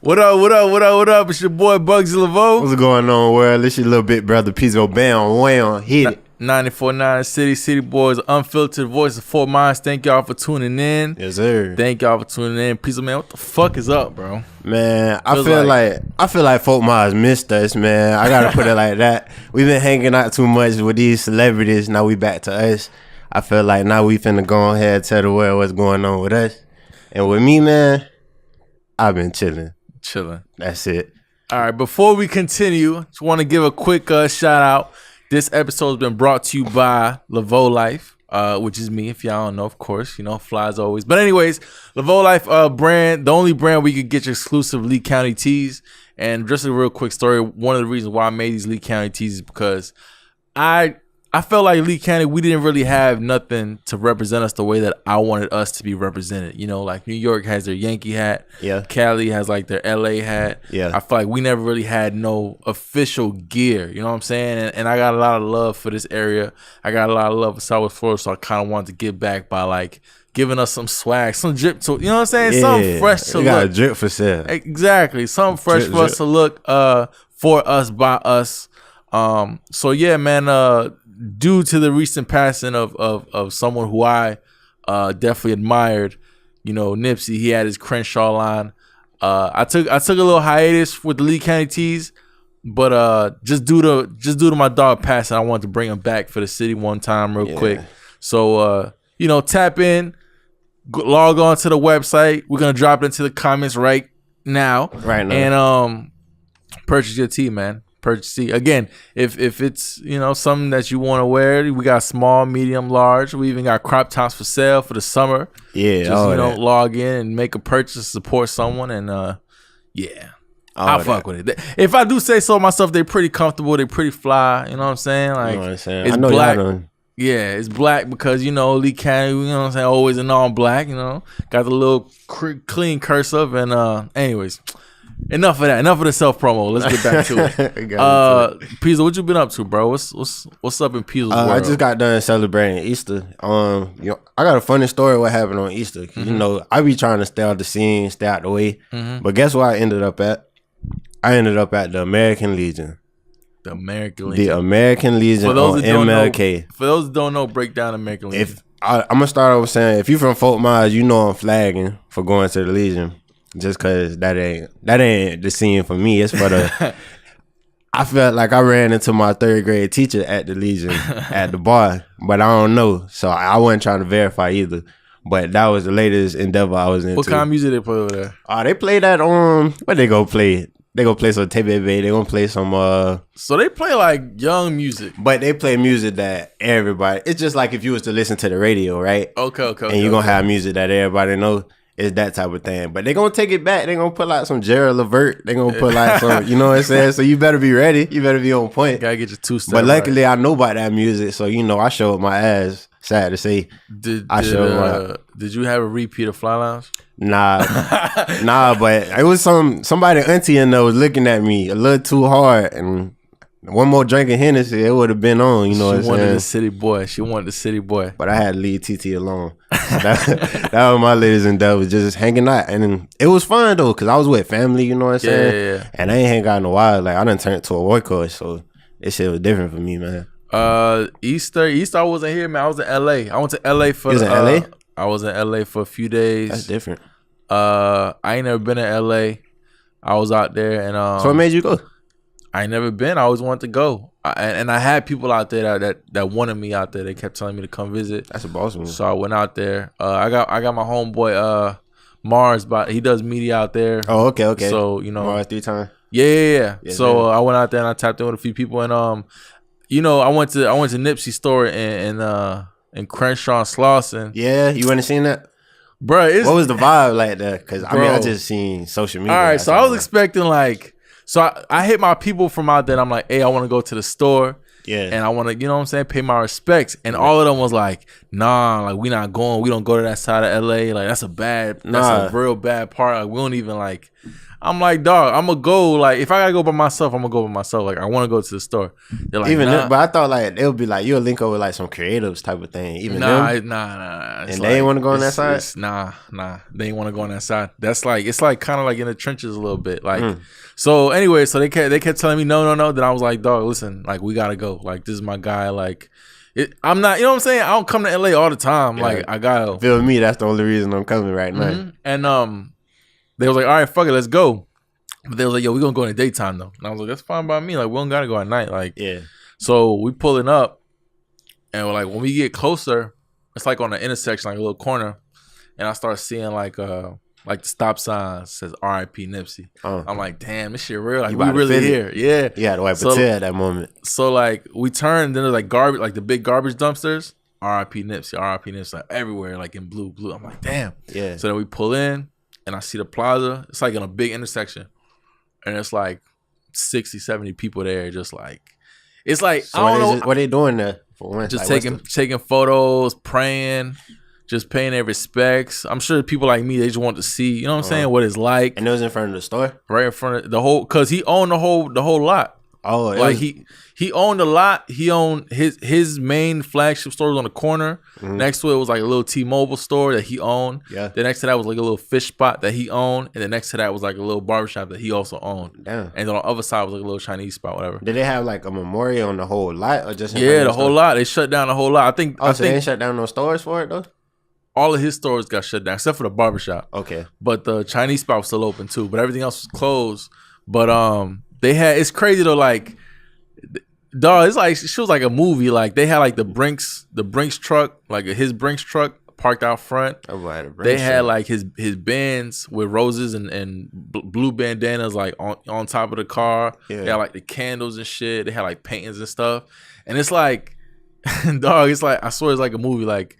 What up, what up, what up, what up? It's your boy Bugsy Laveau. What's going on, world? This your little bit brother Peazo. Bam, wham, hit it. 94.9 City Boys, unfiltered voice of Fort Myers. Thank y'all for tuning in. Yes, sir. Thank y'all for tuning in. Peazo, man, what the fuck is up, bro? Man, I feel like Fort Myers missed us, man. I gotta put it like that. We've been hanging out too much with these celebrities. Now we back to us. I feel like now we finna go ahead and tell the world what's going on with us. And with me, man, I've been chilling. That's it. All right, before we continue, just want to give a quick shout out. This episode has been brought to you by Laveau Life, which is me. If y'all don't know, of course, you know, flies always. But anyways, Laveau Life brand, the only brand where you could get your exclusive Lee County tees. And just a real quick story. One of the reasons why I made these Lee County tees is because I felt like Lee County, we didn't really have nothing to represent us the way that I wanted us to be represented. You know, like New York has their Yankee hat. Yeah. Cali has like their LA hat. Yeah. I feel like we never really had no official gear. You know what I'm saying? And I got a lot of love for this area. I got a lot of love for Southwest Florida, so I kind of wanted to give back by like giving us some swag, some drip to, you know what I'm saying? Yeah. Something fresh to look. look. You got a drip for sale. Exactly. Something fresh for us to look for us, by us. So yeah, man, due to the recent passing of someone who I definitely admired, you know, Nipsey, he had his Crenshaw line. I took a little hiatus with the Lee County tees, but just due to my dog passing, I wanted to bring him back for the city one time real quick. So you know, tap in, log on to the website. We're gonna drop it into the comments right now, and purchase your tee, man. Purchase tee. Again, if it's, you know, something that you want to wear, we got small, medium, large. We even got crop tops for sale for the summer. Yeah, just, you know, log in and make a purchase, support someone, and yeah, I'll fuck with it. If I do say so myself, they're pretty comfortable. They're pretty fly. You know what I'm saying? Like, you know what I'm saying? it's I know black. Yeah, it's black because, you know, Lee County, you know what I'm saying, always in all black, you know. Got the little clean cursive, and anyways. Enough of that. Enough of the self-promo. Let's get back to it. Peazo, what you been up to, bro? What's up in Peazo's world? I just got done celebrating Easter. You know, I got a funny story what happened on Easter. Mm-hmm. You know, I be trying to stay out the scene, stay out the way. Mm-hmm. But guess where I ended up at? I ended up at the American Legion. The American Legion. The American Legion on MLK. For those that don't know, break down American Legion. I'm going to start off saying, if you from Fort Myers, you know I'm flagging for going to the Legion. Just cause that ain't the scene for me. It's for the. I felt like I ran into my third grade teacher at the Legion at the bar, but I don't know, so I wasn't trying to verify either. But that was the latest endeavor I was into. What kind of music they play over there? They play that what they go play? They gonna play some TBB. They gonna play some So they play like young music, but they play music that everybody. It's just like if you was to listen to the radio, right? Okay. And you gonna have music that everybody know. It's that type of thing. But they gonna take it back. They gonna put like some Gerald Levert. They gonna put like some, you know what I'm saying? So you better be ready. You better be on point. Gotta get your two-step. But luckily I know about that music. So, you know, I showed my ass. Sad to say. Did you have a repeat of Fly Lounge? Nah, but it was somebody auntie in there was looking at me a little too hard, and one more drink of Hennessy, it would have been on, you know what I'm saying? She wanted the city boy. But I had to leave TT alone. So that was my latest endeavor, just hanging out. And it was fun, though, because I was with family, you know what I'm saying? Yeah. And I ain't hang out in a while. Like, I done turned to a workhorse, so this shit was different for me, man. Easter, I wasn't here, man. I was in LA. I went to LA for... You was in LA? I was in LA for a few days. That's different. I ain't never been in LA. I was out there, and... So what made you go? I ain't never been. I always wanted to go, and I had people out there that wanted me out there. They kept telling me to come visit. That's a boss move. So I went out there. I got my homeboy Mars, but he does media out there. Oh, okay. So, you know, Mars 3 times. Yeah. Yes, so I went out there and I tapped in with a few people, and you know, I went to Nipsey's store in Crenshaw and Slauson. Yeah, you went and seen that, bro. What was the vibe like there? Because I mean, I just seen social media. All right, so I was expecting like. So I hit my people from out there, and I'm like, hey, I want to go to the store. Yeah. And I want to, you know what I'm saying, pay my respects. And all of them was like, nah, like, we not going. We don't go to that side of LA. Like, that's a real bad part. Like, we don't even like, I'm like, dog, I'm gonna go. Like, if I gotta go by myself, I'm gonna go by myself. Like, I want to go to the store. They're like, even nah. then, but I thought like they'll be like, you'll link up with like some creatives type of thing. Even nah. And It's they ain't want to go on that side. Nah. They ain't want to go on that side. That's like, it's like kind of like in the trenches a little bit. Like, so anyway, so they kept telling me no. Then I was like, dog, listen, like we gotta go. Like this is my guy. Like, I'm not, you know what I'm saying? I don't come to LA all the time. Yeah. Like I gotta feel me. That's the only reason I'm coming right now. And they was like, all right, fuck it, let's go. But they was like, yo, we gonna go in the daytime though. And I was like, that's fine by me. Like we don't gotta go at night. Like So we pulling up, and we're like, when we get closer, it's like on the intersection, like a little corner, and I start seeing like the stop sign says R.I.P. Nipsey. I'm like, damn, this shit real. Like we really here. Yeah. You had to wipe a tear at that moment. So like we turned, then there's like garbage, like the big garbage dumpsters. R.I.P. Nipsey, R.I.P. Nipsey, like everywhere, like in blue. I'm like, damn. Yeah. So then we pull in, and I see the plaza. It's like in a big intersection, and it's like 60, 70 people there, just like, it's like, so I don't know. What they doing there for one? Just like, taking photos, praying, just paying their respects. I'm sure people like me, they just want to see, you know what I'm saying, what it's like. And it was in front of the store? Right in front of the whole, because he owned the whole lot. Oh, like he owned a lot. He owned his main flagship store was on the corner. Next to it was like a little T-Mobile store that he owned. Yeah. The next to that was like a little fish spot that he owned, and the next to that was like a little barbershop that he also owned. Damn. And then on the other side was like a little Chinese spot, whatever. Did they have like a memorial on the whole lot, or just the whole lot? They shut down the whole lot. I think. So they didn't shut down no stores for it though. All of his stores got shut down except for the barbershop. Okay. But the Chinese spot was still open too. But everything else was closed. But they had, it's crazy though, like, dog, it's like, she was like a movie. Like they had like the Brinks truck, like his Brinks truck parked out front. They had like his Benz with roses and blue bandanas like on top of the car. Yeah. They had like the candles and shit. They had like paintings and stuff. And it's like, dog, it's like, I swear it's like a movie. Like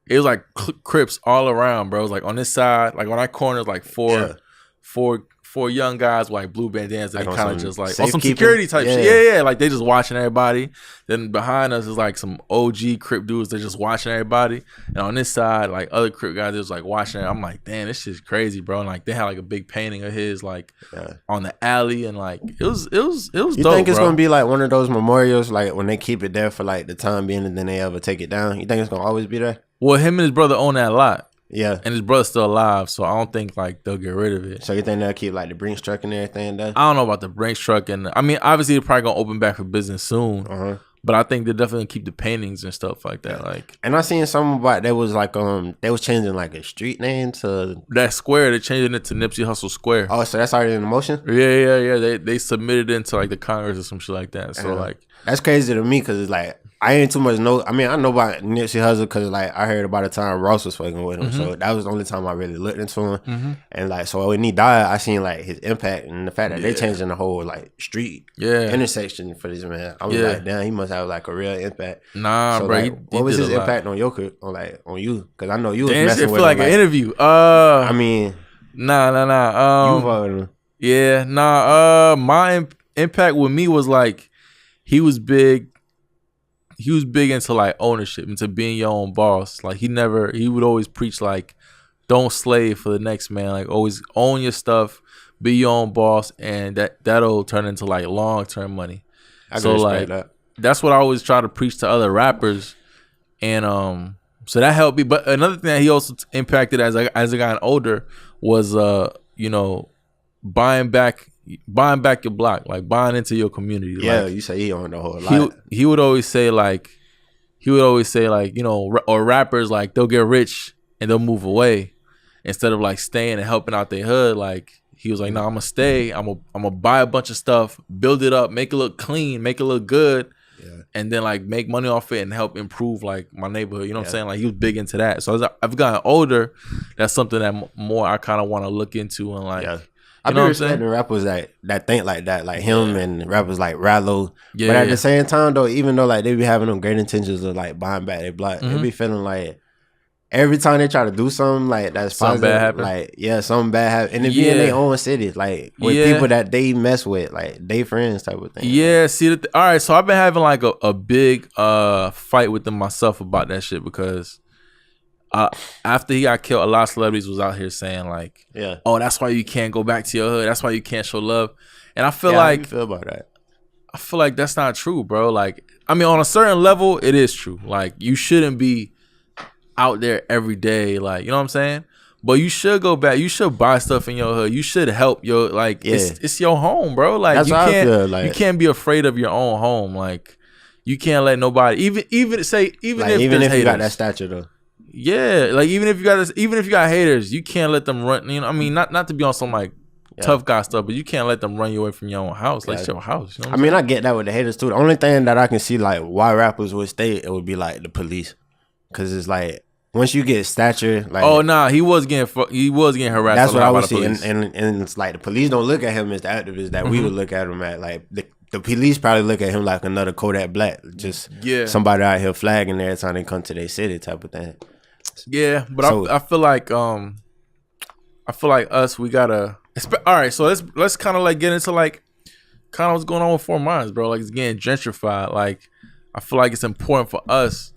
it was like Crips all around, bro. It was like on this side, like on that corner, it's like four young guys with like blue bandanas that like kind of just like on some security type shit. Yeah. Like they just watching everybody. Then behind us is like some OG Crip dudes. They're just watching everybody. And on this side, like other Crip guys, just like watching it. I'm like, damn, this shit's crazy, bro. And like they had like a big painting of his like on the alley, and like it was You dope, think it's bro. gonna be like one of those memorials, like when they keep it there for like the time being, and then they ever take it down? You think it's gonna always be there? Well, him and his brother own that lot. Yeah. And his brother's still alive, so I don't think like they'll get rid of it. So you think they'll keep like the Brinks truck and everything there? I don't know about the Brinks truck, and I mean obviously they're probably gonna open back for business soon. But I think they're definitely gonna keep the paintings and stuff like that. Like, and I seen something about that was like they was changing like a street name to that square. They're changing it to Nipsey Hussle Square. Oh, so that's already in motion? Yeah. They submitted it into like the Congress or some shit like that. So like that's crazy to me because it's like I ain't too much know. I mean, I know about Nipsey Hussle because like I heard about the time Ross was fucking with him. So that was the only time I really looked into him. And like, so when he died, I seen like his impact and the fact that they changing the whole like street intersection for this man. I was like, damn, he must have like a real impact. Nah, so, bro. Like, what was his impact on on you? Because I know you was messing with him. Feel like an interview. I mean, nah. You followed him. Yeah, nah. My impact with me was like he was big. He was big into like ownership, into being your own boss. Like he would always preach like, don't slave for the next man. Like always own your stuff, be your own boss, and that'll turn into like long-term money. So like that's what I always try to preach to other rappers, and so that helped me. But another thing that he also impacted as I got older was buying back your block, like buying into your community. Yeah, like, you say he owned the whole lot. He would always say like, or rappers like they'll get rich and they'll move away instead of like staying and helping out their hood. Like he was like, no, I'm gonna stay. I'm gonna buy a bunch of stuff, build it up, make it look clean, make it look good, and then like make money off it and help improve like my neighborhood. You know what I'm saying? Like he was big into that. So as I've gotten older, that's something that more I kind of want to look into and like. Yeah. I be respecting rappers that think like that, like him and rappers like Rallo. But at the same time though, even though like they be having them great intentions of like buying back their block, they be feeling like every time they try to do something like that's something positive, bad happen. like something bad happen, and it be in their own cities, like with people that they mess with, like they friends type of thing. Yeah, see all right, so I've been having like a big fight with them myself about that shit because after he got killed, a lot of celebrities was out here saying like, yeah, oh, that's why you can't go back to your hood. That's why you can't show love. And I feel how like you feel about that? I feel like that's not true, bro. Like, I mean, on a certain level, it is true. Like, you shouldn't be out there every day. Like, you know what I'm saying? But you should go back. You should buy stuff in your hood. You should help your it's your home, bro. Like, that's you how can't I feel, like, you can't be afraid of your own home. Like, you can't let nobody even if like, even if haters, you got that stature though. Yeah, like even if you got haters, you can't let them run. You know, I mean, not to be on some like tough guy stuff, but you can't let them run you away from your own house. Like, it's your house. You know what I mean, I get that with the haters too. The only thing that I can see like why rappers would stay, it would be like the police, because it's like once you get stature, like, oh nah, he was getting harassed. That's what I was seeing, and it's like the police don't look at him as the activist that we would look at him at. Like the police probably look at him like another Kodak Black, just somebody out here flagging every time they come to their city type of thing. Yeah, but so, I feel like us, we gotta. All right, so let's kind of like get into like kind of what's going on with Fort Myers, bro. Like, it's getting gentrified. Like, I feel like it's important for us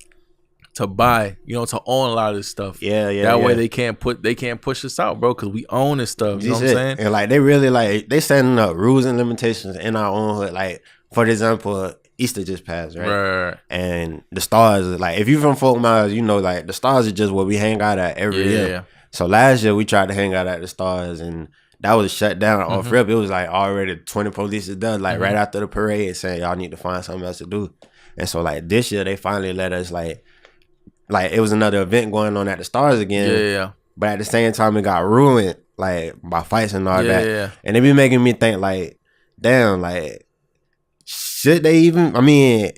to buy, to own a lot of this stuff. Yeah. That way they can't push us out, bro, because we own this stuff. You know what I'm saying? And like they really like they setting up rules and limitations in our own hood. Like, for example, Easter just passed, right? And the stars, like, if you from Fort Myers, like the stars are just where we hang out at every year. Yeah. So last year we tried to hang out at the stars, and that was shut down off rip. It was like already 20 police is done, like right after the parade, saying y'all need to find something else to do. And so like this year they finally let us like it was another event going on at the stars again. Yeah. But at the same time it got ruined like by fights and all that. Yeah. And it be making me think like, damn, like should they be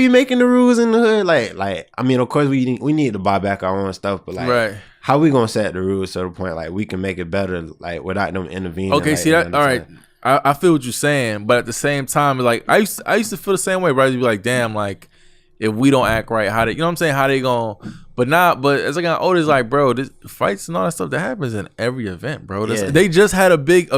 making the rules in the hood? Like I mean, of course we need to buy back our own stuff, but like how we gonna set the rules to the point like we can make it better, like without them intervening? Okay, like, see that? All right, I feel what you're saying, but at the same time, like I used to feel the same way, right? You'd be like, damn, like if we don't act right, how they, you know what I'm saying? How they gonna? But as I got older, it's like, bro, this fights and all that stuff that happens in every event, bro. They just had a big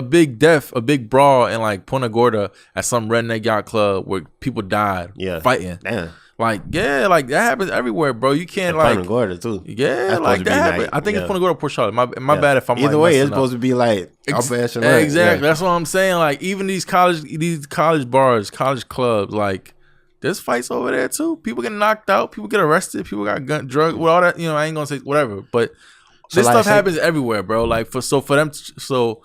brawl in like Punta Gorda at some redneck yacht club where people died fighting. Damn. Like, like that happens everywhere, bro. You can't like Punta Gorda too. Yeah, like that happens. I think it's Punta Gorda, Port Charlotte. My bad if I'm either way. It's supposed to be like exactly. That's what I'm saying. Like even these college bars, college clubs, like. There's fights over there too. People get knocked out. People get arrested. People got drug. Well, all that. I ain't gonna say whatever. But this stuff happens everywhere, bro. Like for them. So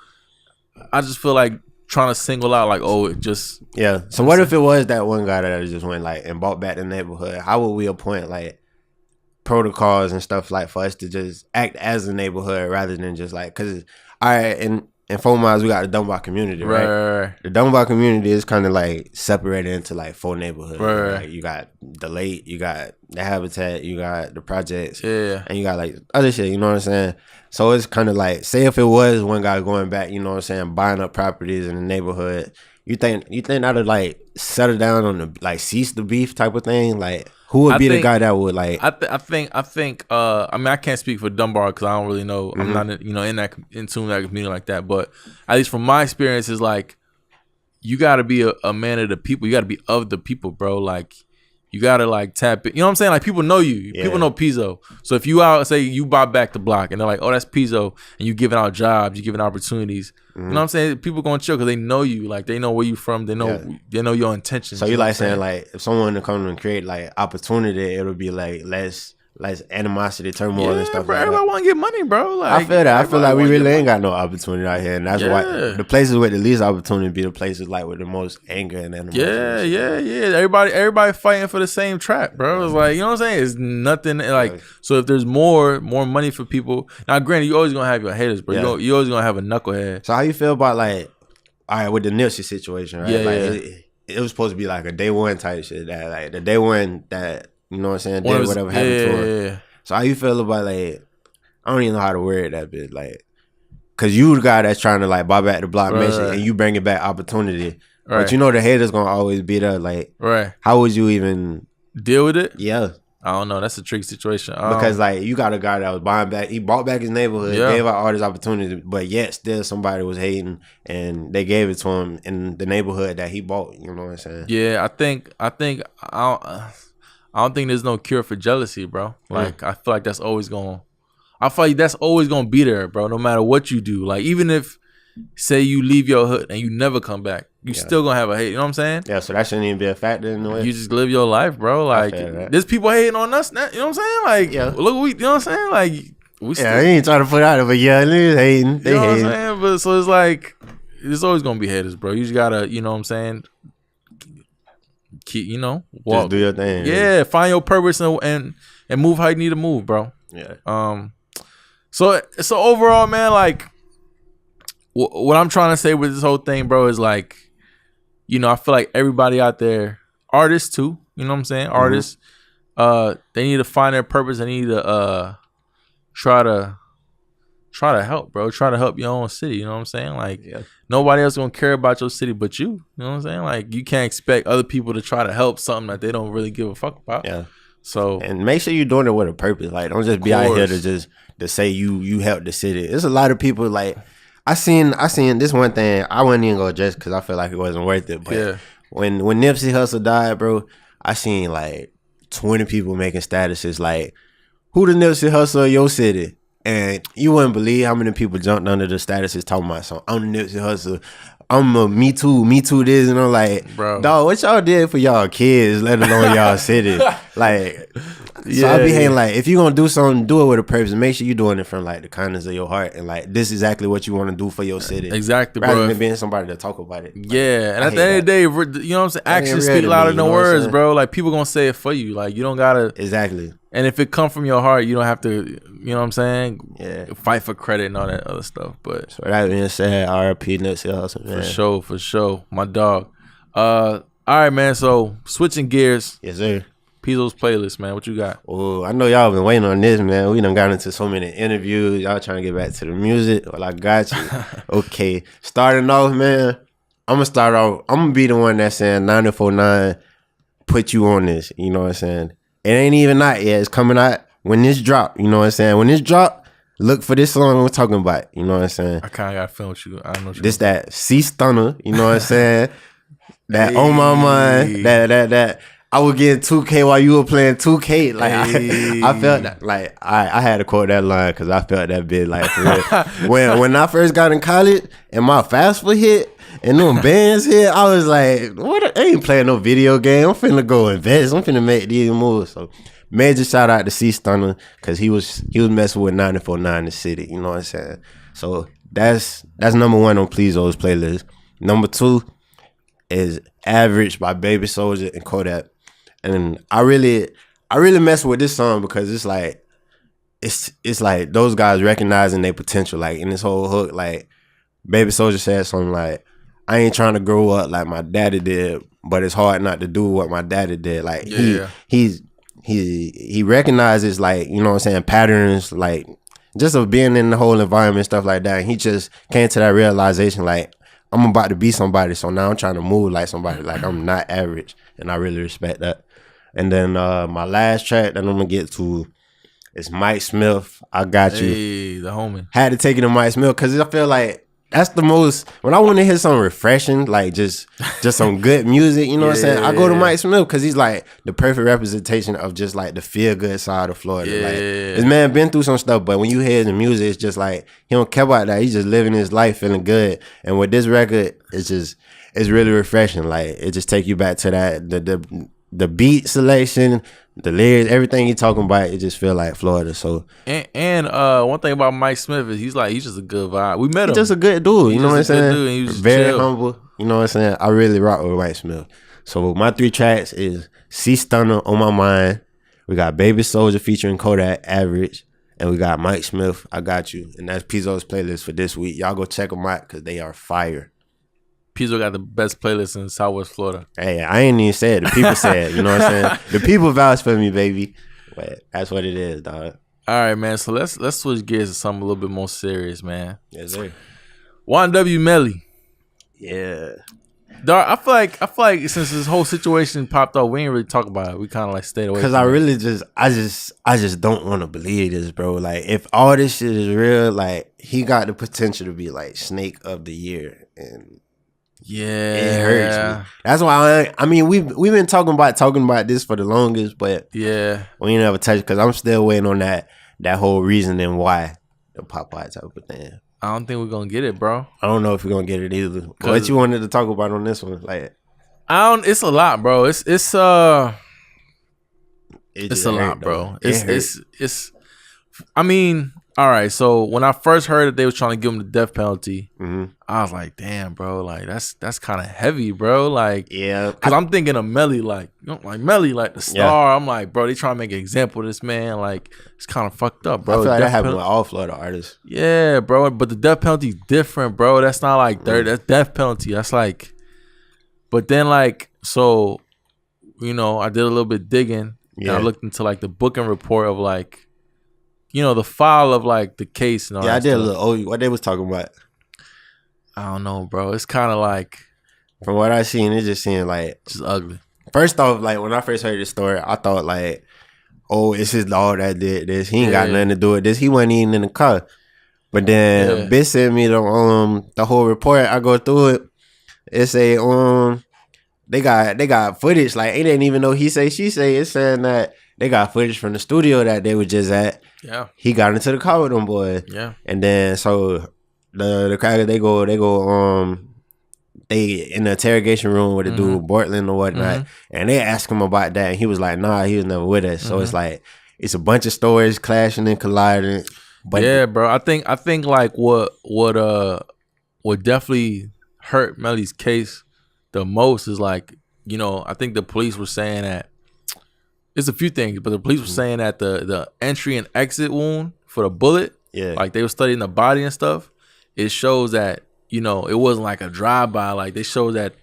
I just feel like trying to single out, like, oh, it just So what if it was that one guy that just went like and bought back the neighborhood? How would we appoint like protocols and stuff like for us to just act as a neighborhood rather than just like because all right in Fort Myers, we got the Dunbar community, right? The Dunbar community is kind of like separated into like 4 neighborhoods. Like you got the Lake, you got the Habitat, you got the projects, and you got like other shit. You know what I'm saying? So it's kind of like, say if it was one guy going back, you know what I'm saying, buying up properties in the neighborhood. You think that'd like settle down on the like cease the beef type of thing? Like who would be the guy that would like? I think. I mean, I can't speak for Dunbar because I don't really know. I'm not in tune with that community like that. But at least from my experience, is like you got to be a man of the people. You got to be of the people, bro. Like you got to like tap it. You know what I'm saying? Like people know you. Yeah. People know Peazo. So if you out, say you buy back the block and they're like, oh, that's Peazo, and you giving out jobs, you giving opportunities. You know what I'm saying? People gonna chill because they know you. Like they know where you from. They know your intentions. So you like saying like if someone to come and create like opportunity, it'll be like less animosity, turmoil, and stuff. Bro, like everybody that. Want to get money, bro. Like, I feel that. I feel like we really ain't got no opportunity out here, and that's why the places with the least opportunity be the places like with the most anger and animosity. Yeah. Everybody fighting for the same trap, bro. It's like, you know what I'm saying? It's nothing like. So if there's more money for people, now granted, you always gonna have your haters, bro. You always gonna have a knucklehead. So how you feel about like, all right, with the Nipsey situation, right? It was supposed to be like a day one type shit. That like the day one that. You know what I'm saying? Did whatever happened to her. So how you feel about like? I don't even know how to word that bit. Like, cause you the guy that's trying to like buy back the block mission, and you bring it back opportunity. But you know the haters gonna always be there. Like, how would you even deal with it? Yeah, I don't know. That's a tricky situation. Because like you got a guy that was buying back. He bought back his neighborhood, gave out all this opportunity, but yet still somebody was hating, and they gave it to him in the neighborhood that he bought. You know what I'm saying? Yeah, I think I I don't think there's no cure for jealousy, bro. Like I feel like that's always going. I feel like that's always gonna be there, bro. No matter what you do, like even if say you leave your hood and you never come back, you still gonna have a hate. You know what I'm saying? Yeah. So that shouldn't even be a factor in the way. You just live your life, bro. Like there's people hating on us now. You know what I'm saying? Like look, you know what I'm saying? Like we still, I ain't trying to put out it, but yeah, niggas hating. They you know hating. what I'm saying? But so it's like there's always gonna be haters, bro. You just gotta, you know what I'm saying? Keep, you know, walk. Just do your thing. Yeah, find your purpose and move how you need to move, bro. Yeah. So overall, man, like what I'm trying to say with this whole thing, bro, is like, you know, I feel like everybody out there, artists too, you know what I'm saying? Artists, they need to find their purpose. They need to try to help, bro. Try to help your own city. You know what I'm saying? Like nobody else gonna care about your city but you. You know what I'm saying? Like you can't expect other people to try to help something that they don't really give a fuck about. Yeah. So and make sure you're doing it with a purpose. Like don't just be out here to say you help the city. There's a lot of people like I seen this one thing. I wouldn't even go address because I feel like it wasn't worth it. But when Nipsey Hussle died, bro, I seen like 20 people making statuses like, who the Nipsey Hussle of your city? And you wouldn't believe how many people jumped under the statuses talking about something. I'm the Nipsey Hussle. I'm a me too this. And I'm like, bro, dog, what y'all did for y'all kids, let alone y'all city? Like, so I be hating like, if you gonna do something, do it with a purpose. Make sure you doing it from like the kindness of your heart and like this is exactly what you want to do for your city. Exactly, rather bro. than being somebody to talk about it. Like, and at the end of the day, you know what I'm saying? Actions speak louder than words, bro. Like people gonna say it for you. Like you don't gotta And if it come from your heart, you don't have to, you know what I'm saying? Fight for credit and all that other stuff. But so that being said, RIP Nipsey Hussle, man. For sure. My dog. All right, man. So switching gears. Yes, sir. Peazo's playlist, man. What you got? Oh, I know y'all been waiting on this, man. We done got into so many interviews. Y'all trying to get back to the music. Well, I got you. Okay. Starting off, man. I'm gonna be the one that's saying 949 put you on this. You know what I'm saying? It ain't even out yet. It's coming out when this drop. You know what I'm saying? When this drop, look for this song we're talking about. You know what I'm saying? I kind of got to film with you. I don't know what this that C Stunner. You know what I'm saying? That on my mind. That I was getting 2K while you were playing 2K. Like I felt that. Like I had to quote that line because I felt that bit like for real. when I first got in college and my fast food hit. And them bands here, I was like, what? I ain't playing no video game. I'm finna go invest. I'm finna make these moves. So major shout out to C Stunner because he was messing with 949 the city. You know what I'm saying? So that's number one on Peazo's playlist. Number two is Average by Baby Soulja and Kodak. And I really mess with this song because it's like it's like those guys recognizing their potential. Like in this whole hook, like Baby Soulja said something like, I ain't trying to grow up like my daddy did, but it's hard not to do what my daddy did. Like he recognizes like, you know what I'm saying, patterns like just of being in the whole environment, stuff like that. And he just came to that realization like, I'm about to be somebody, so now I'm trying to move like somebody. Like I'm not average, and I really respect that. And then my last track that I'm gonna get to is Mike Smith. I Got You. The homie. Had to take it to Mike Smith because I feel like that's the most, when I want to hear something refreshing, like just some good music, you know what I'm saying? I go to Mike Smith because he's like the perfect representation of just like the feel good side of Florida. Like this man been through some stuff, but when you hear the music, it's just like he don't care about that. He's just living his life feeling good. And with this record, it's really refreshing. Like it just take you back to that the beat selection, the lyrics, everything he talking about, it just feel like Florida. So and one thing about Mike Smith is he's just a good vibe. We met him. He's just a good dude. You know what I'm saying? Dude, he was very chill. humble. You know what I'm saying? I really rock with Mike Smith. So my 3 tracks is C Stunner, On My Mind. We got Baby Soulja featuring Kodak, Average. And we got Mike Smith, I Got You. And that's Peazo's playlist for this week. Y'all go check them out because they are fire. Peazo got the best playlist in Southwest Florida. Hey, I ain't even said it. The people said it. You know what I'm saying? The people vouch for me, baby. But that's what it is, dog. All right, man. So let's switch gears to something a little bit more serious, man. Yes, sir. YNW Melly. Yeah. Dog, I feel like since this whole situation popped up, we ain't really talk about it. We kind of like stayed away. Because I just don't want to believe this, bro. Like if all this shit is real, like he got the potential to be like Snake of the Year, and it hurts me. That's why I mean we've been talking about this for the longest, but we ain't never touched because I'm still waiting on that whole reasoning why the Popeye type of thing. I don't think we're gonna get it, bro. I don't know if we're gonna get it either. What you wanted to talk about on this one? Like, it's a lot, bro. It's a lot, bro. It's I mean, all right, so when I first heard that they was trying to give him the death penalty, I was like, damn, bro, like that's kind of heavy, bro. Like, because I'm thinking of Melly, like, like Melly, like the star. I'm like, bro, they trying to make an example of this man. Like, it's kind of fucked up, bro. I feel like that happened with all Florida artists. Yeah, bro, but the death penalty different, bro. That's not like that's death penalty. That's like, but then like, so, I did a little bit digging. And I looked into like the booking report of like, the file of like the case and all that. I did a little. What they was talking about? I don't know, bro. It's kind of like, from what I seen, it just seemed like just ugly. First off, like when I first heard this story, I thought like, oh, it's his dog that did this. He ain't got nothing to do with this. He wasn't even in the car. But then bitch sent me the whole report. I go through it. It say they got footage. Like it didn't even know he say she say. It's saying that they got footage from the studio that they were just at. Yeah. He got into the car with them boys. Yeah. And then so the crackers they go they in the interrogation room with the dude Bortland or whatnot, and they ask him about that, and he was like, nah, he was never with us. So it's like it's a bunch of stories clashing and colliding. But yeah, bro. I think like what definitely hurt Melly's case the most is like, I think the police were saying that it's a few things, but the police were saying that the entry and exit wound for the bullet, like they were studying the body and stuff. It shows that, it wasn't like a drive-by. Like they showed that,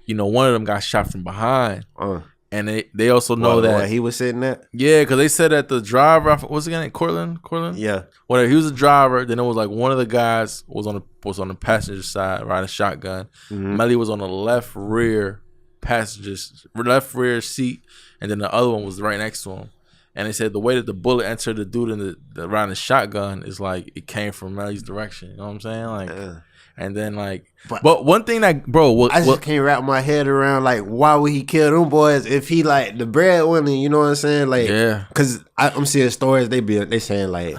one of them got shot from behind. And they also know that he was sitting at? Yeah, because they said that the driver, what's his name? Cortland? Yeah. Whatever, he was a driver. Then it was like one of the guys was on the passenger side riding a shotgun. Melly was on the left rear seat, and then the other one was right next to him. And they said the way that the bullet entered the dude in the riding the shotgun is like it came from Melly's direction. You know what I'm saying? Like, and then like, but one thing that, bro, I just can't wrap my head around like why would he kill them boys if he like the breadwinner? You know what I'm saying? Like, because I'm seeing stories they saying like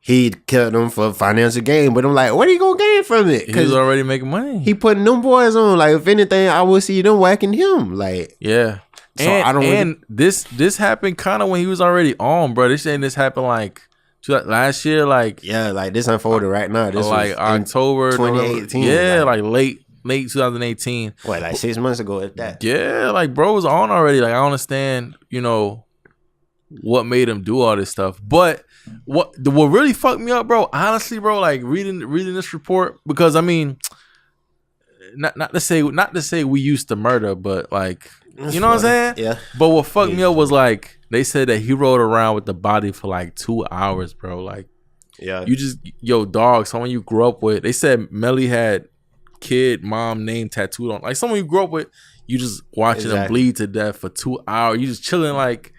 he killed them for financial gain, but I'm like, what are you gonna gain from it? Because he's already making money. He putting them boys on. Like, if anything, I will see them whacking him. Like, So I don't. This happened kind of when he was already on, bro. They saying this happened like last year, like like this unfolded right now. This like October 2018. Yeah, like late 2018. What, like 6 months ago at that? Yeah, like bro was on already. Like I don't understand, what made him do all this stuff. But what really fucked me up, bro? Honestly, bro, like reading this report, because I mean, not to say we used to murder, but like. You know what I'm saying? Yeah. But what fucked me up was like they said that he rode around with the body for like 2 hours, bro. Like, you just dog, someone you grew up with. They said Melly had kid mom name tattooed on, like someone you grew up with. You just watching him bleed to death for 2 hours. You just chilling, like,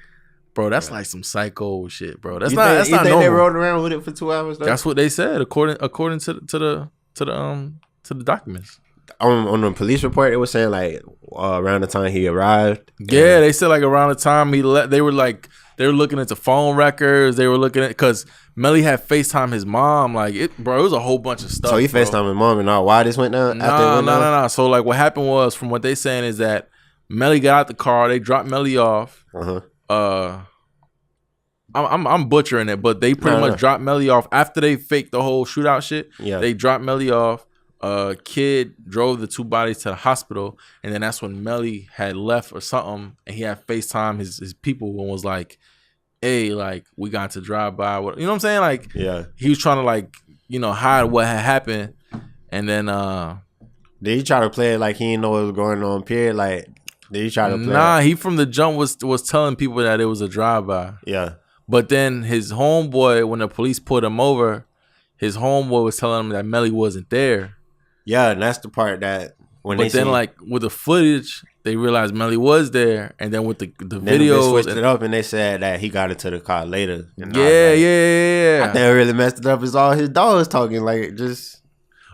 bro. That's like some psycho shit, bro. That's not normal. They rode around with it for 2 hours. Though? That's what they said according to the documents. On the police report, it was saying like around the time he arrived. Yeah, they said like around the time he left. They were looking into phone records. They were looking at, because Melly had FaceTime his mom. Like it was a whole bunch of stuff. So he FaceTime his mom and all. Why this went down? No. So like what happened was, from what they saying, is that Melly got out the car. They dropped Melly off. I'm butchering it, but they pretty much dropped Melly off after they faked the whole shootout shit. Yeah, they dropped Melly off. Kid drove the two bodies to the hospital, and then that's when Melly had left or something, and he had FaceTime his people and was like, hey, like, we got to drive by. You know what I'm saying? Like, he was trying to like, hide what had happened. And then did he try to play it like he didn't know what was going on, period? Like, did he try to play Nah, he from the jump was telling people that it was a drive-by. Yeah. But then his homeboy, when the police pulled him over, his homeboy was telling him that Melly wasn't there. Yeah, and that's the part that like with the footage, they realized Melly was there, and then with the videos, they switched it up and they said that he got into the car later. Yeah. I think it really messed it up is all his dogs talking like just.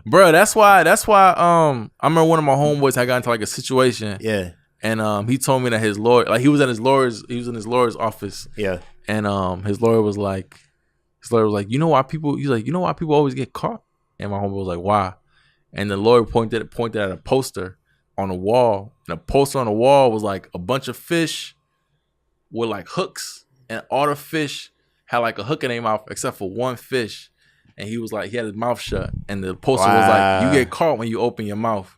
Bro, that's why I remember one of my homeboys had got into like a situation. Yeah. And he told me that his lawyer, like he was in his lawyer's office. Yeah. And his lawyer was like, you know why people always get caught? And my homeboy was like, why? And the lawyer pointed at a poster on the wall. And the poster on the wall was like a bunch of fish with like hooks, and all the fish had like a hook in their mouth except for one fish. And he was like, he had his mouth shut. And the poster was like, you get caught when you open your mouth.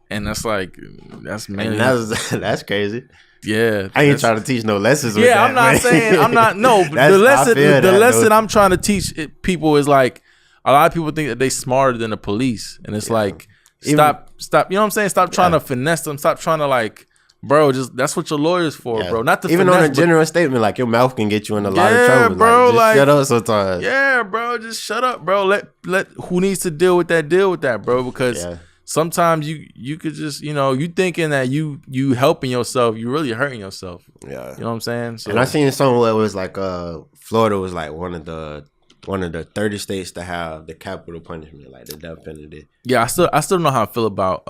And that's like, that's mainly. That's crazy. Yeah. I ain't trying to teach no lessons with that. that. I'm not saying, no. The lesson I'm trying to teach people is like, a lot of people think that they smarter than the police. And it's like, stop, you know what I'm saying? Stop trying to finesse them. Stop trying to like, bro, just that's what your lawyer's for, bro. Not to even finesse, on a general statement, like your mouth can get you in a lot of trouble, bro. Like, shut up sometimes. Yeah, bro, just shut up, bro. Let who needs to deal with that, bro. Because sometimes you could just, you thinking that you helping yourself, you really hurting yourself. Yeah, you know what I'm saying. So, and I seen somewhere it was like Florida was like one of the 30 states to have the capital punishment, like the death penalty. Yeah, I still don't know how I feel about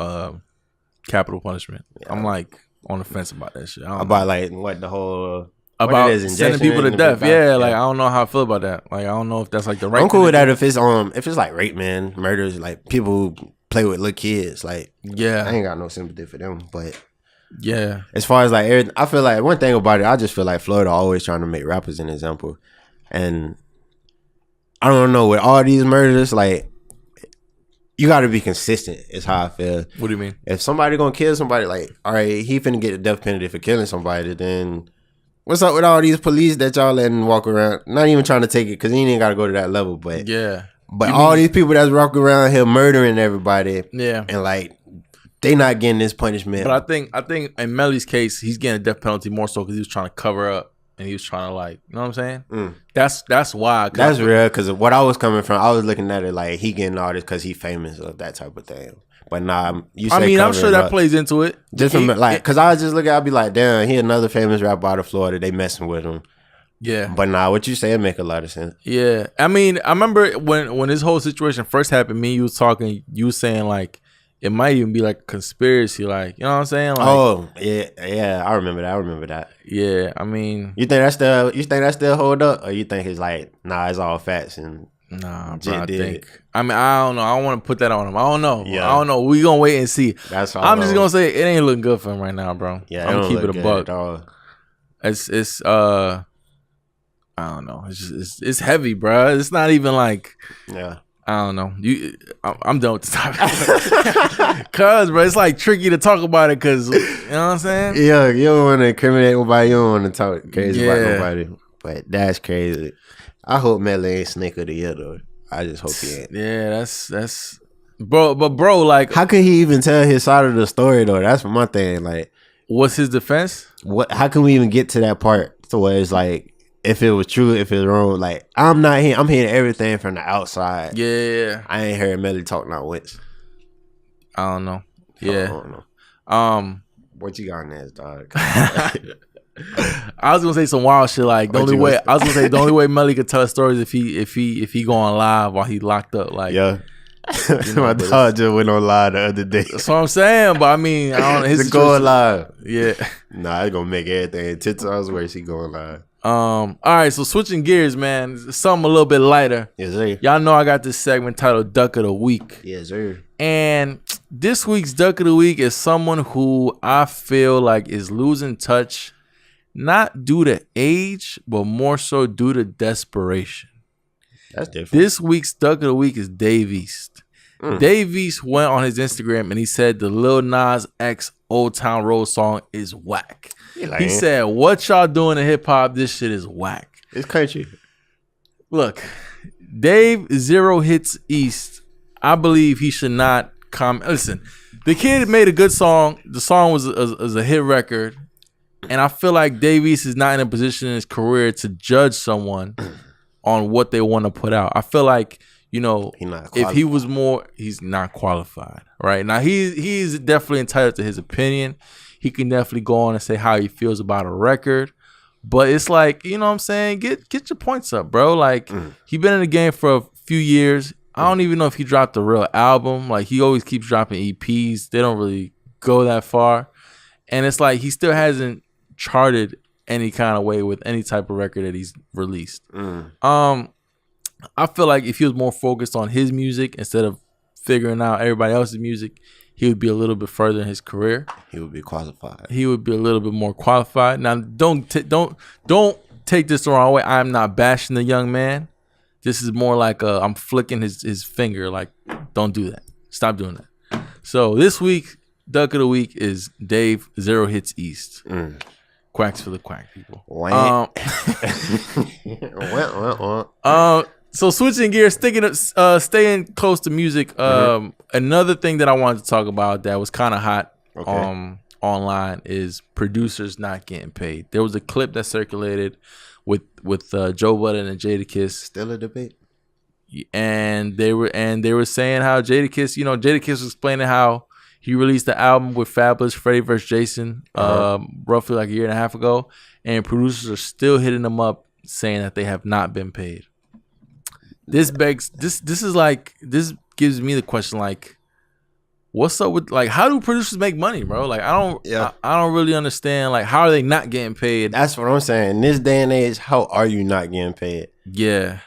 capital punishment. Yeah. I'm like on the fence about that shit. About like what the whole about sending people to death. Yeah, like I don't know how I feel about that. Like I don't know if that's like the right. I'm cool with that if it's like rape, man, murders, like people who play with little kids. Like I ain't got no sympathy for them. But as far as like everything, I feel like one thing about it, I just feel like Florida always trying to make rappers an example, and I don't know with all these murders, like. You got to be consistent is how I feel. What do you mean? If somebody going to kill somebody, like, all right, he finna get the death penalty for killing somebody, then what's up with all these police that y'all letting walk around? Not even trying to take it because he ain't got to go to that level. But these people that's walking around here murdering everybody. Yeah. And, like, they not getting this punishment. But I think in Melly's case, he's getting a death penalty more so because he was trying to cover up. And he was trying to like, you know what I'm saying? That's why. That's real because what I was coming from, I was looking at it like he getting all this because he famous or that type of thing. But nah, I'm sure that plays into it. Just from because I was just looking, I'd be like, damn, he another famous rapper out of Florida. They messing with him. Yeah. But nah, what you say make a lot of sense. Yeah. I mean, I remember when this whole situation first happened, me and you was talking, you was saying like, it might even be like a conspiracy, like, you know what I'm saying? Like, yeah, I remember that. Yeah, I mean, you think that still hold up, or you think it's like, nah, it's all facts and nah, bro, I don't know. I don't want to put that on him. I don't know. Yeah. I don't know. We gonna wait and see. I'm just gonna say it ain't looking good for him right now, bro. Yeah, I'm gonna keep it a buck. It's I don't know. It's heavy, bro. It's not even like I don't know. I'm done with the topic. Cause, bro, it's like tricky to talk about it because, you know what I'm saying? Yeah, you don't want to incriminate nobody. You don't want to talk crazy about nobody. But that's crazy. I hope Melly ain't snake of the year, though. I just hope he ain't. Yeah, that's... Bro, but bro, like... How could he even tell his side of the story, though? That's my thing. Like, what's his defense? How can we even get to that part to where it's like, if it was true, if it's wrong, like I'm not here. I'm hearing everything from the outside. Yeah, I ain't heard Melly talk not once. I don't know. Yeah, I don't know. What you got next, dog? I was gonna say some wild shit like the only way Melly could tell stories if he go on live while he locked up. Like my dog just went on live the other day. That's what I'm saying. But I mean, I don't know. His going live. Yeah. Nah, it's gonna make everything 10 times worse. He going live. All right, so switching gears, man. Something a little bit lighter. Yes, sir. Y'all know I got this segment titled Duck of the Week. Yes, sir. And this week's Duck of the Week is someone who I feel like is losing touch, not due to age, but more so due to desperation. That's different. This week's Duck of the Week is Dave East. Dave East went on his Instagram and he said the Lil Nas X Old Town Road song is whack. He said, what y'all doing in hip hop? This shit is whack. It's country. Look, Dave Zero Hits East. I believe he should not comment. Listen, the kid made a good song. The song was a hit record. And I feel like Dave East is not in a position in his career to judge someone on what they want to put out. I feel like, you know, if he was more, he's not qualified. Right now, he's definitely entitled to his opinion. He can definitely go on and say how he feels about a record. But it's like, you know what I'm saying? Get your points up, bro. Like, he been in the game for a few years. I don't even know if he dropped a real album. Like, he always keeps dropping EPs. They don't really go that far. And it's like he still hasn't charted any kind of way with any type of record that he's released. I feel like if he was more focused on his music instead of figuring out everybody else's music, he would be a little bit further in his career. He would be qualified. He would be a little bit more qualified. Now, don't take this the wrong way. I'm not bashing the young man. This is more like I'm flicking his finger. Like, don't do that. Stop doing that. So this week, Duck of the Week is Dave 0 Hits East. Quacks for the quack people. So switching gears, staying close to music. Another thing that I wanted to talk about that was kind of hot online is producers not getting paid. There was a clip that circulated with Joe Budden and Jadakiss. Still a debate. And they were saying how Jadakiss was explaining how he released the album with Fabulous Freddie vs. Jason roughly like a year and a half ago, and producers are still hitting them up saying that they have not been paid. This gives me the question, like, what's up with, like, how do producers make money, bro? Like, I don't really understand, like, how are they not getting paid? That's what I'm saying. In this day and age, how are you not getting paid? Yeah.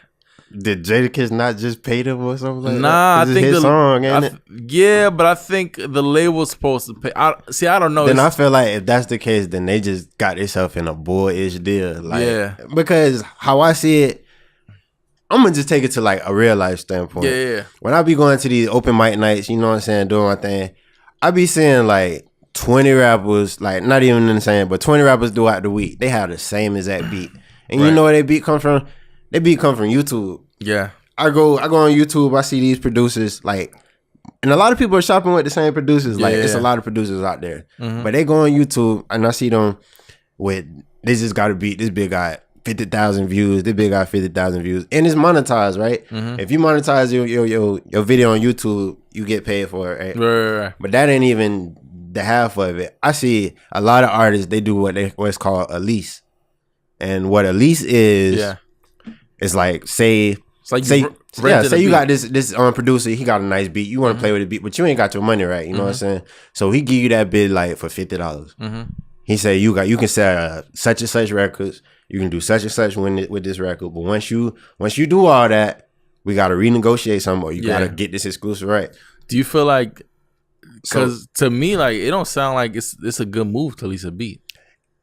Did Jadakiss not just pay them or something like that? I think his song, ain't it? Yeah, but I think the label's supposed to pay. I don't know. Then I feel like if that's the case, then they just got themselves in a boyish deal. Like, because how I see it, I'm gonna just take it to like a real life standpoint. Yeah. When I be going to these open mic nights, you know what I'm saying, doing my thing, I be seeing like 20 rappers, like not even in the same, but 20 rappers throughout the week. They have the same exact beat, and you know where they beat come from? They beat come from YouTube. Yeah. I go on YouTube. I see these producers, like, and a lot of people are shopping with the same producers. Like, it's a lot of producers out there, but they go on YouTube and I see them with, they just got to beat this big guy 50,000 views. This big guy 50,000 views, and it's monetized, right? If you monetize your video on YouTube, you get paid for it, right? But that ain't even the half of it. I see a lot of artists, they do what's called a lease, and what a lease is, it's like say you got this producer, he got a nice beat, you want to play with the beat, but you ain't got your money, right? You know what I'm saying? So he give you that bid like for $50. He say you can sell such and such records, you can do such and such with this record, but once you do all that, we got to renegotiate something, or you got to get this exclusive right. Do you feel like, because to me, like, it don't sound like it's a good move to lease a beat.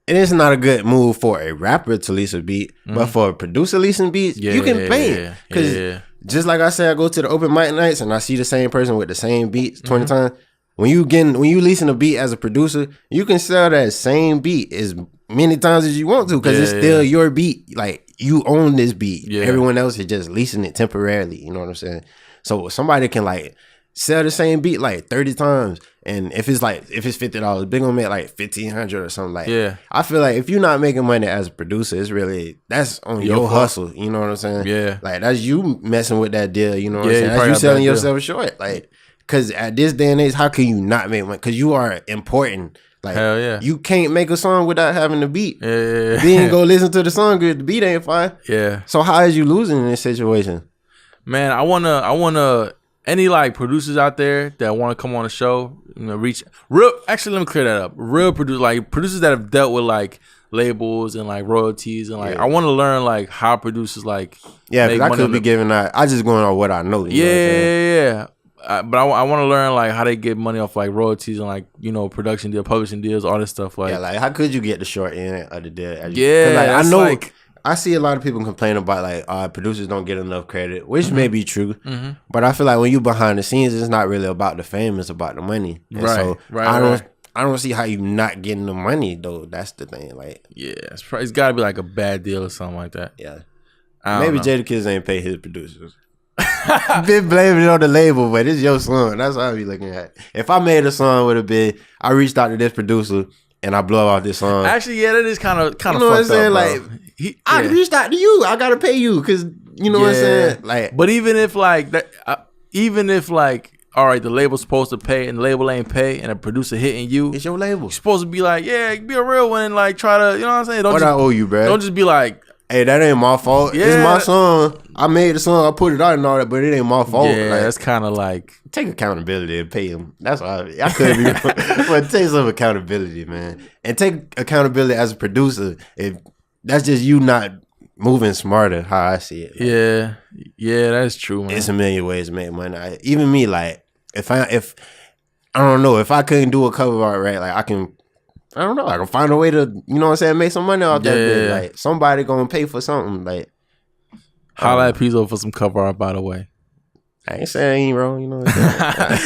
It is not a good move for a rapper to lease a beat, but for a producer leasing beats, you can pay it. Because just like I said, I go to the open mic nights and I see the same person with the same beats 20 times. When you leasing a beat as a producer, you can sell that same beat as many times as you want to, because it's still your beat. Like, you own this beat. Everyone else is just leasing it temporarily. You know what I'm saying? So somebody can like sell the same beat like 30 times, and if it's $50, they're gonna make like $1,500 or something. Like, I feel like if you're not making money as a producer, it's really, that's on your hustle. You know what I'm saying? Yeah. Like, that's you messing with that deal. You know what I'm saying? That's you selling yourself short. Like, because at this day and age, how can you not make money? Because you are important. Like, hell yeah. You can't make a song without having the beat. Then go listen to the song if the beat ain't fine. So how is you losing in this situation? Man, I wanna any like producers out there that want to come on the show, reach real. Actually, let me clear that up. Real producers that have dealt with like labels and like royalties and like I want to learn like how producers like. Yeah, because I could be giving that. I just going on what I know. Yeah. But I want to learn like how they get money off like royalties and like production deal, publishing deals, all this stuff. Like, like how could you get the short end of the deal? Like, I know. Like, I see a lot of people complain about like producers don't get enough credit, which may be true. But I feel like when you behind the scenes, it's not really about the fame; it's about the money. And I don't see how you not getting the money though. That's the thing. Like, it's got to be like a bad deal or something like that. Maybe Jadakiss ain't pay his producers. Been blaming it on the label, but it's your song. That's what I be looking at. If I made a song with a bid, I reached out to this producer and I blow off this song. Actually, that is kind of you know what I'm saying? Up, like, I reached out to you. I gotta pay you because you know what I'm saying. Like, but even if like that, all right, the label's supposed to pay and the label ain't pay, and a producer hitting you, it's your label. You're supposed to be like, be a real one and like try to, you know what I'm saying? I owe you, bro? Don't just be like, Hey, that ain't my fault. Yeah. It's my song. I made the song. I put it out and all that, but it ain't my fault. Yeah, like, that's kind of like take accountability and pay him. That's why I could be wrong. But take some accountability, man, and take accountability as a producer. If that's just you not moving smarter, how I see it. Like, yeah, that's true, man. It's a million ways to make money. Even me, like if I don't know if I couldn't do a cover art right, like I can find a way to, you know what I'm saying, make some money off that bit. Like somebody gonna pay for something. Like holla at Peazo for some cover art, by the way. I ain't saying I ain't wrong, you know what I'm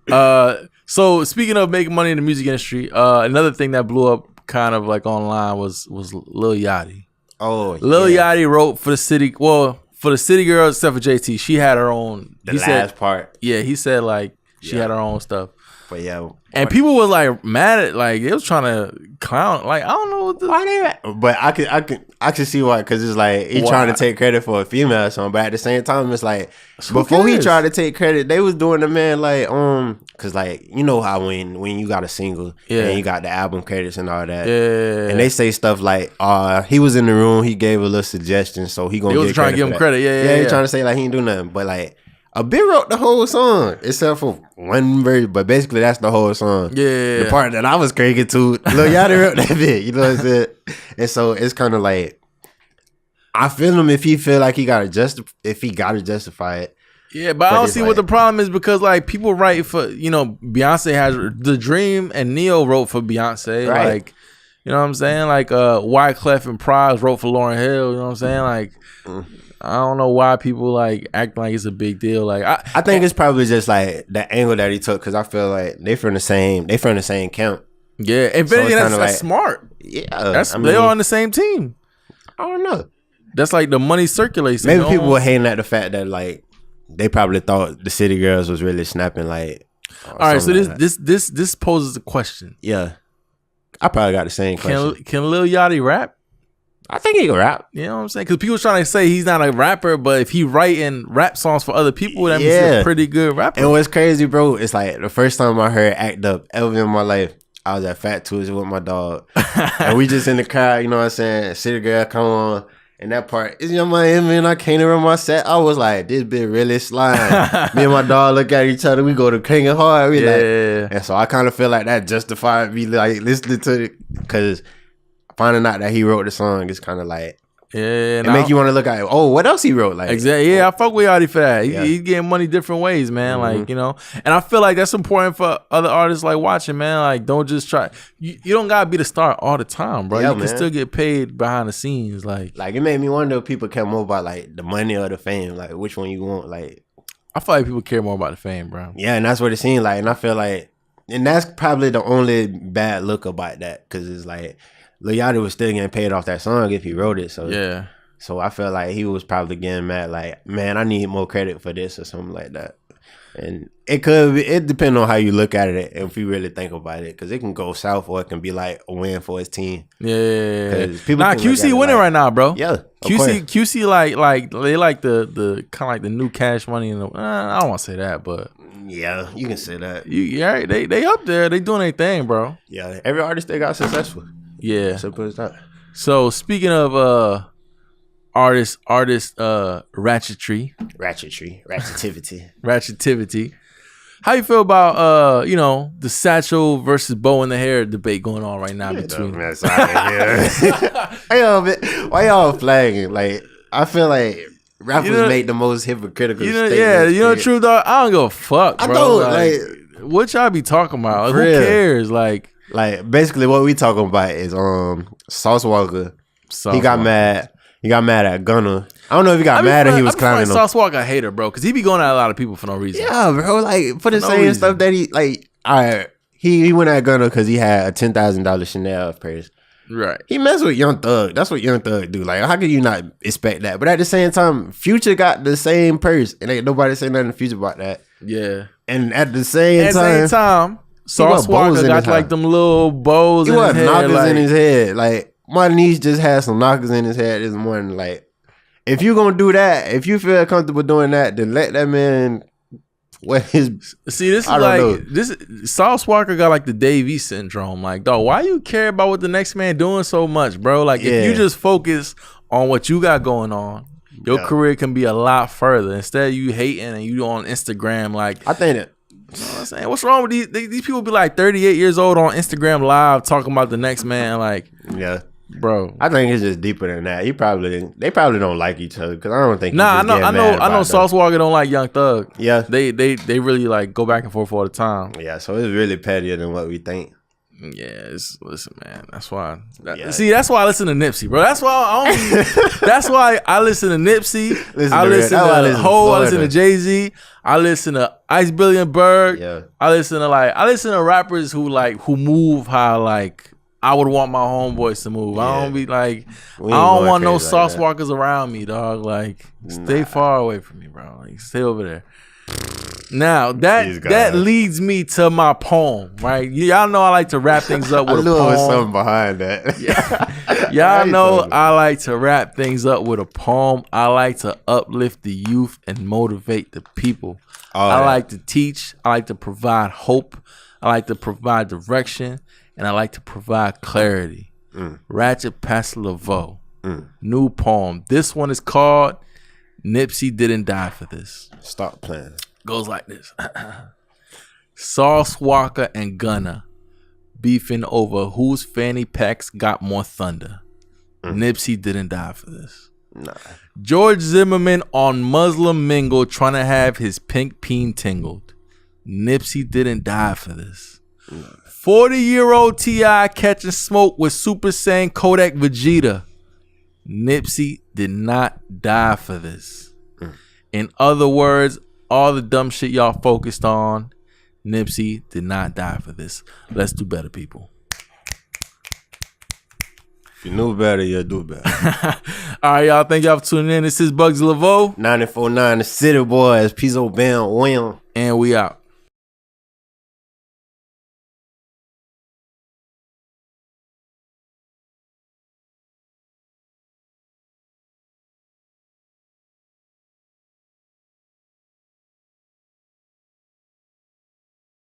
saying? So speaking of making money in the music industry, another thing that blew up kind of like online was Lil Yachty. Oh, Lil Yachty wrote for the city. Well, for the City Girls, except for JT, she had her own. The last part. Yeah, he said like she had her own stuff. But yeah, and people were like mad at, like they was trying to clown. Like I don't know what why they. But I can see why, because it's like he trying to take credit for a female song, but at the same time it's like before he tried to take credit, they was doing the man like because like you know how when you got a single and you got the album credits and all that, and they say stuff like he was in the room, he gave a little suggestion, so he gonna was trying to give him credit. He trying to say like he ain't do nothing, but like. A bit wrote the whole song except for one verse, but basically that's the whole song. Yeah, the part that I was cranking to, Lil Yachty wrote that bit. You know what I'm saying? And so it's kind of like I feel him if he feel like he gotta justify it. Yeah, but I don't see what the problem is, because like people write for, you know, Beyonce has The Dream and Neo wrote for Beyonce, right. Like, you know what I'm saying? Like Wyclef and Prize wrote for Lauryn Hill. You know what I'm saying? Like. I don't know why people like act like it's a big deal. Like I think it's probably just like the angle that he took, because I feel like they from the same camp. Yeah, and so that's like, smart. Yeah, they all on the same team. I don't know. That's like the money circulates. Maybe people were hating at the fact that like they probably thought the City Girls was really snapping. Like, all right, so this poses a question. Yeah, I probably got the same question. Can Lil Yachty rap? I think he can rap. You know what I'm saying? Because people trying to say he's not a rapper, but if he writing rap songs for other people, that means he's a pretty good rapper. And what's crazy, bro, it's like the first time I heard Act Up ever in my life, I was at Fat Tuesday with my dog. And we just in the crowd, you know what I'm saying? City Girl come on. And that part, is Young Miami and I can't run my set. I was like, this bitch really slime. Me and my dog look at each other. We go to King and Hard. We like, and so I kind of feel like that justified me like listening to it, because finding out that he wrote the song is kind of like, it make you want to look at it. Oh, what else he wrote? Like, exactly. Yeah, I fuck with Yachty for that. He's getting money different ways, man. Mm-hmm. Like, you know, and I feel like that's important for other artists like watching, man. Like, don't just try. You don't gotta be the star all the time, bro. You can still get paid behind the scenes. Like it made me wonder if people care more about like the money or the fame. Like, which one you want? Like, I feel like people care more about the fame, bro. Yeah, and that's what it seemed like. And I feel like, and that's probably the only bad look about that, because it's like, Lil Yachty was still getting paid off that song if he wrote it. So yeah. So I feel like he was probably getting mad, like, man, I need more credit for this or something like that. And it could be, it depends on how you look at it if you really think about it, because it can go south or it can be like a win for his team. Yeah. Nah, QC winning right now, bro. Yeah. QC like they like the kind of like the new Cash Money. And I don't want to say that, but yeah, you can say that. They up there. They doing their thing, bro. Yeah. Every artist they got successful. Yeah. Simple as that. So speaking of artist ratchetivity. How you feel about the satchel versus bow in the hair debate going on right now between? Why y'all flagging? Like, I feel like rappers make the most hypocritical statements. Yeah, you know the truth, dog. I don't give a fuck, bro. I don't like what y'all be talking about. Like, who cares? Like basically what we talking about is Sauce Walker. He got mad. He got mad at Gunna. I don't know if he got mad or he was clowning him. Sauce Walker a hater, bro, because he be going at a lot of people for no reason. Yeah, bro. Like, for the same stuff that he like. All right, he went at Gunna because he had a $10,000 Chanel purse. Right. He messed with Young Thug. That's what Young Thug do. Like, how could you not expect that? But at the same time, Future got the same purse, and ain't nobody say nothing to Future about that. Yeah. And at the same time, Sauce Walker got like them little bows in his head. Knockers in his head. Like, my niece just had some knockers in his head this morning. Like, if you gonna do that, if you feel comfortable doing that, then let that man What is? See, this is like this. Sauce Walker got like the Davey syndrome. Like, dog, why you care about what the next man doing so much, bro? Like, if you just focus on what you got going on, your career can be a lot further. Instead, you hating and you on Instagram. Like, I think that. You know what I'm saying? What's wrong with these people? Be like 38 years old on Instagram Live talking about the next man. Like, bro, I think it's just deeper than that. They probably don't like each other because I don't think. Nah, I know. Sauce Walker don't like Young Thug. Yeah, they really like go back and forth all the time. Yeah, so it's really pettier than what we think. Yeah, listen, man. That's why. See, that's why I listen to Nipsey, bro. That's why that's why I listen to Nipsey. I listen to Ho. I listen to Jay-Z. I listen to Ice Billy and Berg. Yeah. I listen to rappers who move how like I would want my homeboys to move. I don't be like I don't want no Sauce Walkers around me, dog. Like stay far away from me, bro. Like stay over there. Now that leads me to my poem, right? Y'all know I like to wrap things up with a poem. I knew there was something behind that. Y'all know I like to wrap things up with a poem. I like to uplift the youth and motivate the people. I like to teach. I like to provide hope. I like to provide direction, and I like to provide clarity. Ratchet Past Laveau. New poem. This one is called Nipsey Didn't Die for This. Stop playing. Goes like this. Sauce Walker and Gunna beefing over whose fanny packs got more thunder. Nipsey didn't die for this. Nah. George Zimmerman on Muslim Mingle trying to have his pink peen tingled. Nipsey didn't die for this. 40-year-old T.I. catching smoke with Super Saiyan Kodak Vegeta. Nipsey did not die for this. In other words, all the dumb shit y'all focused on, Nipsey did not die for this. Let's do better, people. If you knew better, you'll do better. All right, y'all. Thank y'all for tuning in. This is Bugsy Laveau. 94.9 The City Boys. Peazo Bam Wham. And we out.